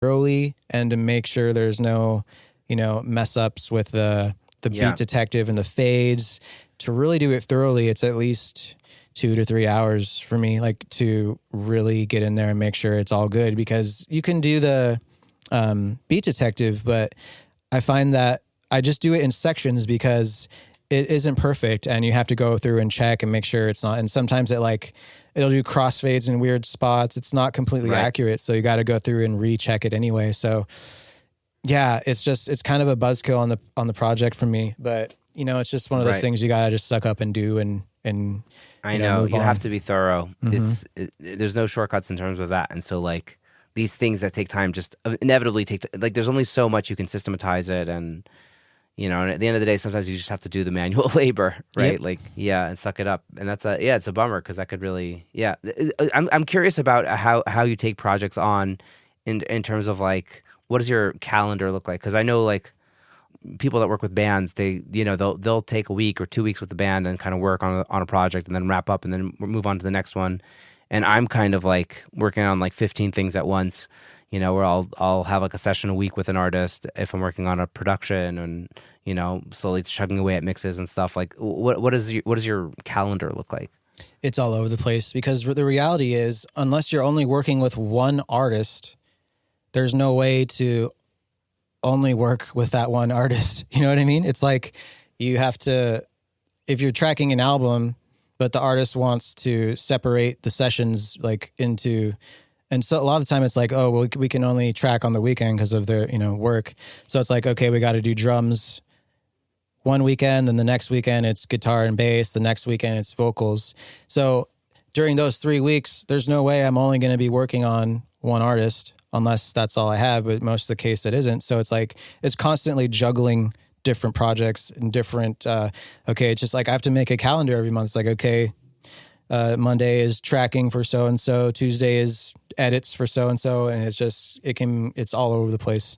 thoroughly and to make sure there's no, mess ups with the beat detective and the fades. To really do it thoroughly, it's at least 2 to 3 hours for me, like to really get in there and make sure it's all good, because you can do the beat detective, but I find that I just do it in sections because it isn't perfect and you have to go through and check and make sure it's not. And sometimes it'll do crossfades in weird spots. It's not completely accurate. So you got to go through and recheck it anyway. So yeah, it's kind of a buzzkill on the project for me, but it's just one of those things you got to just suck up and do and I know you on. have to be thorough. There's no shortcuts in terms of that. And so like these things that take time just inevitably like there's only so much you can systematize it, and and at the end of the day, sometimes you just have to do the manual labor, right? Yep. Like, and suck it up. And it's a bummer because that could really, I'm curious about how you take projects on in terms of like, what does your calendar look like? Because I know like people that work with bands, they'll take a week or 2 weeks with the band and kind of work on a project and then wrap up and then move on to the next one. And I'm kind of like working on like 15 things at once, where I'll have like a session a week with an artist if I'm working on a production, and slowly chugging away at mixes and stuff. Like, what does your calendar look like? It's all over the place, because the reality is, unless you're only working with one artist, there's no way to only work with that one artist. You know what I mean? It's like you have to, if you're tracking an album, but the artist wants to separate the sessions like into, and so a lot of the time it's like, oh, well, we can only track on the weekend because of their, work. So it's like, okay, we got to do drums one weekend, then the next weekend it's guitar and bass, the next weekend it's vocals. So during those 3 weeks, there's no way I'm only going to be working on one artist, unless that's all I have, but most of the case it isn't. So it's like, it's constantly juggling different projects and different, it's just like I have to make a calendar every month. It's like, okay, Monday is tracking for so-and-so, Tuesday is edits for so-and-so, and it's just, it's all over the place.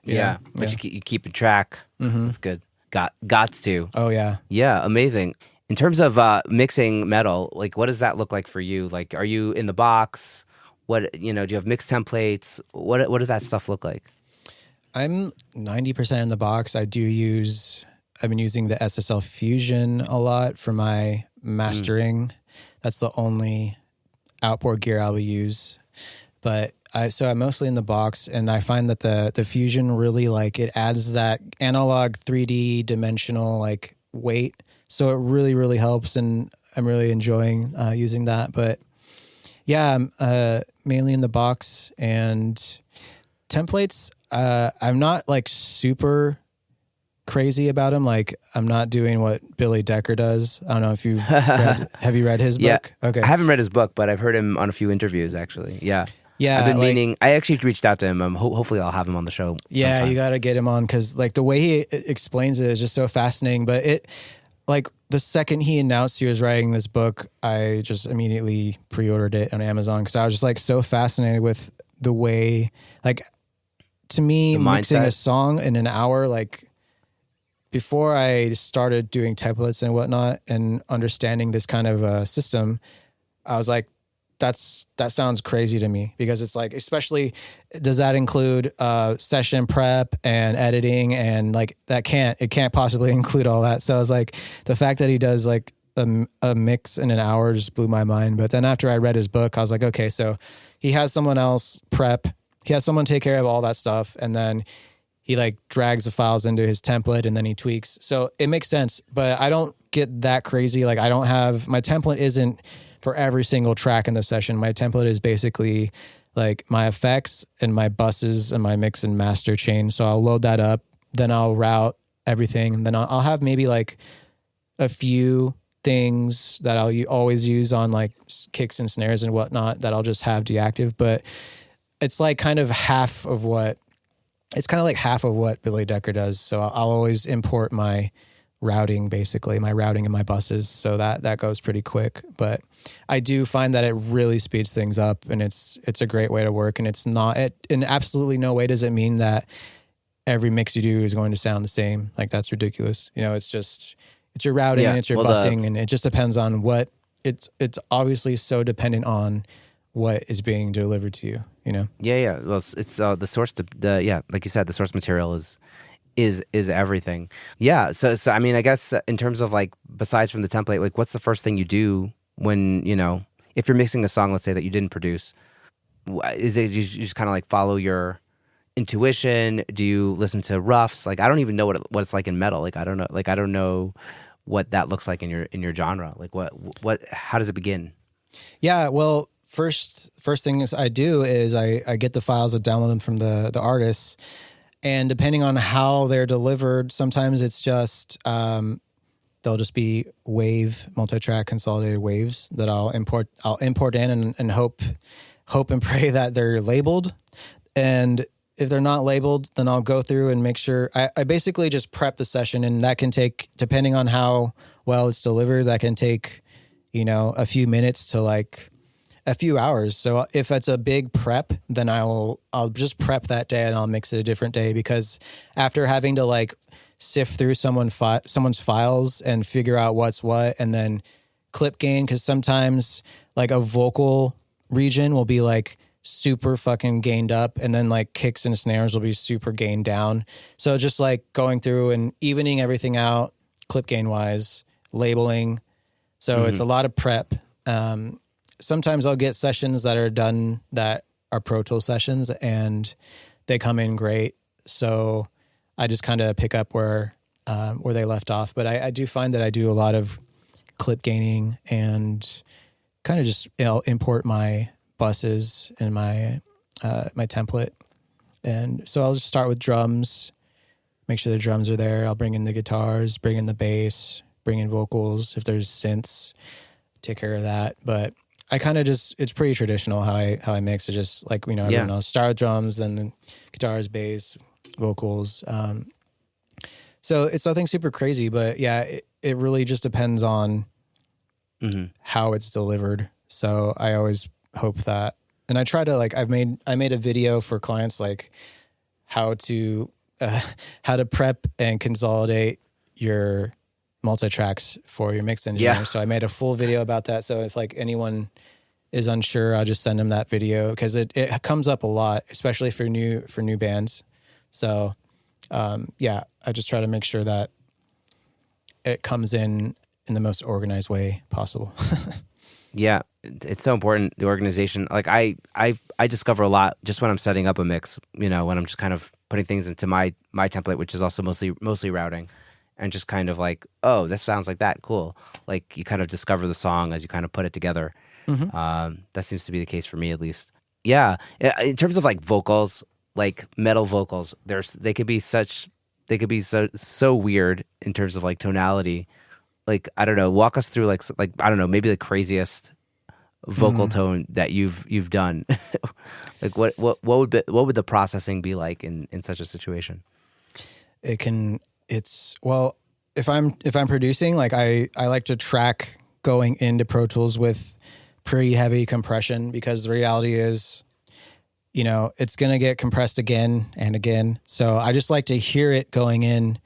But you keep a track. Mm-hmm. That's good. Gots to. Oh, yeah. Yeah, amazing. In terms of mixing metal, like what does that look like for you? Like, are you in the box? What, do you have mix templates? What does that stuff look like? I'm 90% in the box. I've been using the SSL Fusion a lot for my mastering. That's the only outboard gear I will use. But I'm mostly in the box, and I find that the Fusion really, like, it adds that analog 3D dimensional like weight. So it really, really helps, and I'm really enjoying using that. But yeah, I'm mainly in the box, and templates, I'm not like super crazy about them. Like, I'm not doing what Billy Decker does. I don't know if have you read his book? Okay. I haven't read his book, but I've heard him on a few interviews actually. Yeah. Yeah. I've been meaning, I actually reached out to him. Hopefully I'll have him on the show. Yeah, sometime. You got to get him on, because like the way he explains it is just so fascinating. But like the second he announced he was writing this book, I just immediately pre-ordered it on Amazon, because I was just like so fascinated with the way, like, to me, mixing a song in an hour, like before I started doing templates and whatnot and understanding this kind of system, I was like, that sounds crazy to me, because it's like, especially, does that include session prep and editing, and like it can't possibly include all that. So I was like, the fact that he does like a mix in an hour just blew my mind. But then after I read his book, I was like, okay, so he has someone else prep, he has someone take care of all that stuff, and then he like drags the files into his template and then he tweaks. So it makes sense, but I don't get that crazy. Like, my template isn't for every single track in the session. My template is basically like my effects and my buses and my mix and master chain. So I'll load that up, then I'll route everything, and then I'll have maybe like a few things that I'll always use on like kicks and snares and whatnot that I'll just have deactive. But it's like kind of half of what Billy Decker does. So I'll always import my routing, basically my routing and my buses. So that goes pretty quick, but I do find that it really speeds things up, and it's a great way to work. And it's not, in absolutely no way does it mean that every mix you do is going to sound the same. Like, that's ridiculous. It's your routing and it's your busing, and it just depends on what it's obviously so dependent on what is being delivered to you, you know? Yeah. Well, it's the source. Yeah, like you said, the source material is everything. Yeah. So I mean, I guess in terms of like, besides from the template, like, what's the first thing you do when, if you're mixing a song, let's say, that you didn't produce? Is it you just kind of like follow your intuition? Do you listen to roughs? Like, I don't even know what it's like in metal. Like, I don't know. Like, I don't know what that looks like in your genre. Like, how does it begin? Yeah, well, first things I do is I get the files, I download them from the artists, and depending on how they're delivered, sometimes it's just they'll just be wave, multi-track consolidated waves that I'll import in and hope and pray that they're labeled. And if they're not labeled, then I'll go through and make sure I basically just prep the session, and that can take, depending on how well it's delivered, that can take, a few minutes to like a few hours. So if it's a big prep, then I'll just prep that day and I'll mix it a different day, because after having to like sift through someone's files and figure out what's what, and then clip gain, because sometimes like a vocal region will be like super fucking gained up, and then like kicks and snares will be super gained down. So just like going through and evening everything out, clip gain wise, labeling. So it's a lot of prep. Sometimes I'll get sessions that are done that are Pro Tool sessions, and they come in great. So I just kind of pick up where they left off. But I do find that I do a lot of clip gaining and kind of just import my buses and my template. And so I'll just start with drums, make sure the drums are there. I'll bring in the guitars, bring in the bass, bring in vocals. If there's synths, take care of that. But I kind of it's pretty traditional how I mix it. Just like, everyone else, start with drums, then the guitars, bass, vocals. So it's nothing super crazy, but yeah, it really just depends on how it's delivered. So I always hope that, and I try to like, I made a video for clients, like how to prep and consolidate your multi-tracks for your mix engineer. Yeah. So I made a full video about that. So if like anyone is unsure, I'll just send them that video, because it comes up a lot, especially for new bands. So I just try to make sure that it comes in the most organized way possible. Yeah, it's so important, the organization. Like I discover a lot just when I'm setting up a mix, when I'm just kind of putting things into my template, which is also mostly routing, and just kind of like, oh, this sounds like that, cool. Like you kind of discover the song as you kind of put it together. That seems to be the case for me, at least. Yeah, in terms of like vocals, like metal vocals, they could be so weird in terms of like tonality. Like, I don't know, walk us through like I don't know, maybe the craziest vocal tone that you've done. Like what would the processing be like in such a situation? Well, if I'm producing, like I like to track going into Pro Tools with pretty heavy compression, because the reality is, it's going to get compressed again and again. So I just like to hear it going in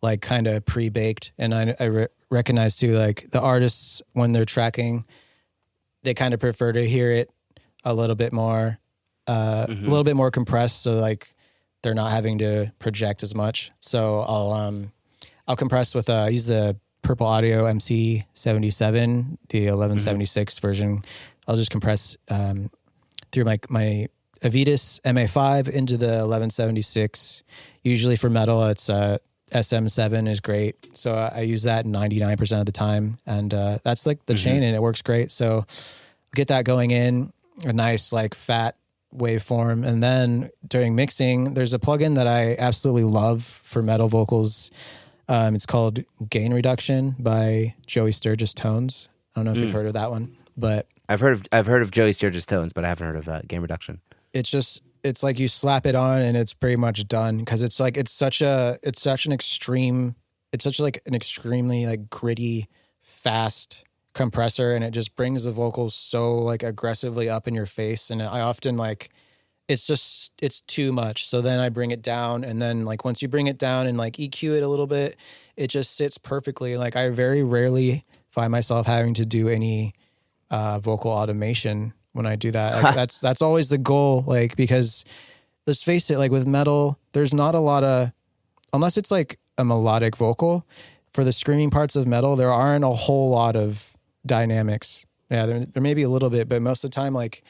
like kind of pre-baked. And I recognize too, like the artists, when they're tracking, they kind of prefer to hear it a little bit more, a little bit more compressed. So like they're not having to project as much. So I'll compress with, use the Purple Audio MC77, the 1176 version. I'll just compress through my Avitas MA5 into the 1176. Usually for metal, it's SM7 is great. So I use that 99% of the time. And that's like the chain, and it works great. So get that going in, a nice like fat waveform. And then during mixing, there's a plugin that I absolutely love for metal vocals. It's called Gain Reduction by Joey Sturgis Tones. I don't know if you've heard of that one, but I've heard of Joey Sturgis Tones, but I haven't heard of Gain Reduction. It's like you slap it on and it's pretty much done, because it's such an extremely like gritty, fast compressor, and it just brings the vocals so like aggressively up in your face. And I often like, it's too much. So then I bring it down, and then like once you bring it down and like EQ it a little bit, it just sits perfectly. Like I very rarely find myself having to do any vocal automation when I do that. Like, that's always the goal. Like, because let's face it, like with metal, there's not a lot of, unless it's like a melodic vocal, for the screaming parts of metal, there aren't a whole lot of dynamics. Yeah, there may be a little bit, but most of the time, like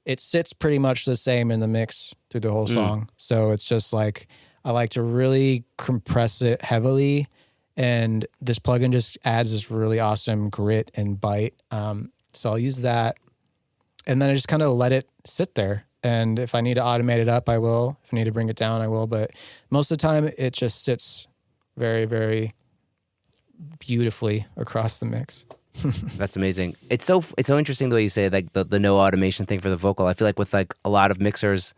it sits pretty much the same in the mix through the whole song. So it's just like, I like to really compress it heavily. And this plugin just adds this really awesome grit and bite. So I'll use that. And then I just kind of let it sit there. And if I need to automate it up, I will. If I need to bring it down, I will. But most of the time, it just sits very, very beautifully across the mix. That's amazing. It's so interesting the way you say like the no automation thing for the vocal. I feel like with like a lot of mixers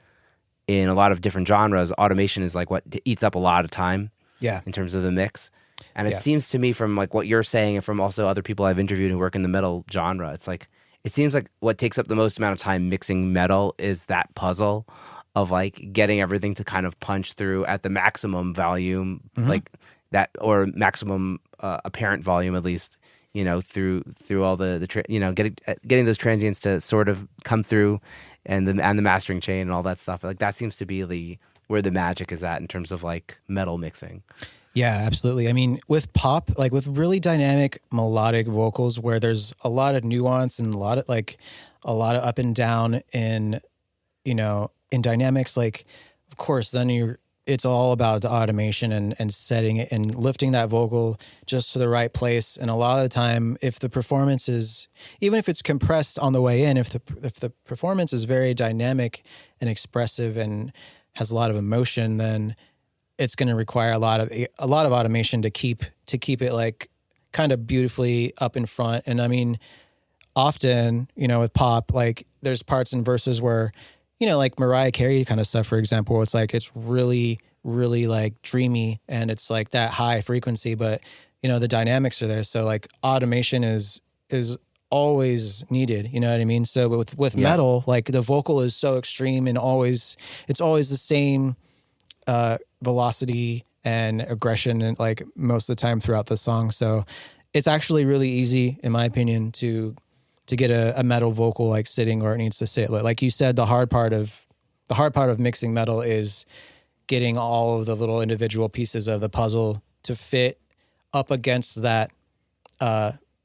in a lot of different genres, automation is like what eats up a lot of time. Yeah. In terms of the mix. And it seems to me from like what you're saying and from also other people I've interviewed who work in the metal genre, it's like it seems like what takes up the most amount of time mixing metal is that puzzle of like getting everything to kind of punch through at the maximum volume, like that, or maximum apparent volume at least, you know, through all getting those transients to sort of come through, and the mastering chain and all that stuff. Like that seems to be where the magic is at in terms of like metal mixing. Yeah, absolutely. I mean, with pop, like with really dynamic melodic vocals where there's a lot of nuance and a lot of up and down in, you know, in dynamics, like of course, then it's all about the automation and setting it and lifting that vocal just to the right place. And a lot of the time, if the performance is, even if it's compressed on the way in, if the performance is very dynamic and expressive and has a lot of emotion, then it's going to require a lot of automation to keep it like kind of beautifully up in front. And I mean, often, you know, with pop, like there's parts and verses where, you know, like Mariah Carey kind of stuff, for example, it's like, it's really, really like dreamy and it's like that high frequency, but you know, the dynamics are there. So like automation is always needed, you know what I mean? So with metal, like the vocal is so extreme and it's always the same, velocity and aggression, and like most of the time throughout the song. So it's actually really easy, in my opinion, to get a metal vocal like sitting where it needs to sit. Like you said, the hard part of mixing metal is getting all of the little individual pieces of the puzzle to fit up against that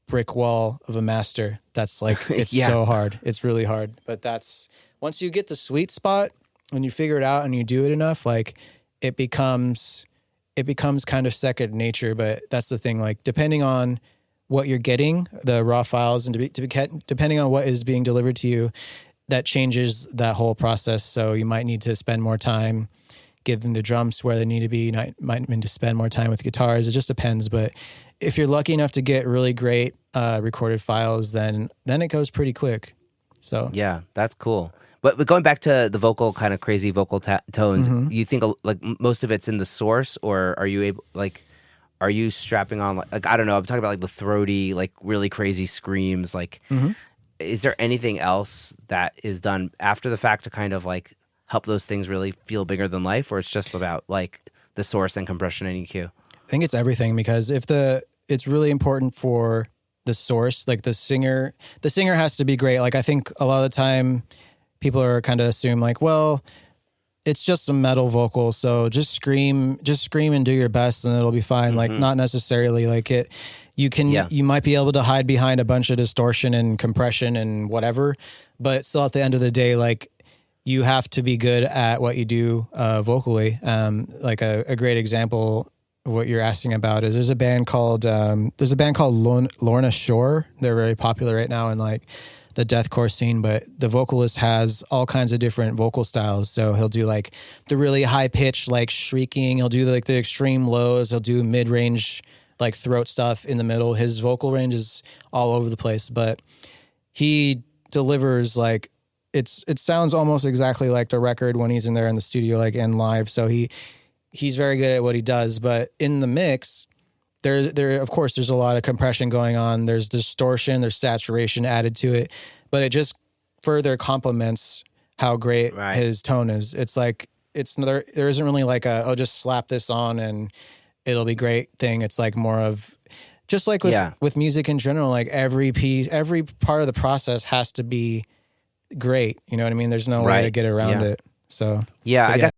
brick wall of a master. That's like, it's so hard. It's really hard. But that's, once you get the sweet spot and you figure it out and you do it enough, like it becomes kind of second nature. But that's the thing, like depending on what you're getting, the raw files, and depending on what is being delivered to you, that changes that whole process. So you might need to spend more time giving the drums where they need to be. You might need to spend more time with guitars. It just depends. But if you're lucky enough to get really great recorded files, then it goes pretty quick. So yeah, that's cool. But going back to the vocal, kind of crazy vocal tones, you think like most of it's in the source, or are you able, like, are you strapping on like I don't know, I'm talking about like the throaty, like really crazy screams, like is there anything else that is done after the fact to kind of like help those things really feel bigger than life, or it's just about like the source and compression and EQ? I think it's everything, because it's really important for the source, like the singer has to be great. Like I think a lot of the time people are kind of assume like, well, it's just a metal vocal, so just scream and do your best and it'll be fine. Like not necessarily. Like you might be able to hide behind a bunch of distortion and compression and whatever, but still at the end of the day, like you have to be good at what you do vocally. Like a great example of what you're asking about is there's a band called Lorna Shore. They're very popular right now in like the deathcore scene, but the vocalist has all kinds of different vocal styles. So he'll do like the really high pitch, like shrieking. He'll do like the extreme lows. He'll do mid-range, like throat stuff in the middle. His vocal range is all over the place, but he delivers like it sounds almost exactly like the record when he's in there in the studio, like and live. So he's very good at what he does, but in the mix, there of course there's a lot of compression going on. There's distortion, there's saturation added to it, but it just further complements how great his tone is. It's like there isn't really like just slap this on and it'll be great thing. It's like more of just like with music in general, like every part of the process has to be great. You know what I mean? There's no way to Right. get around Yeah. it. So Yeah, but I guess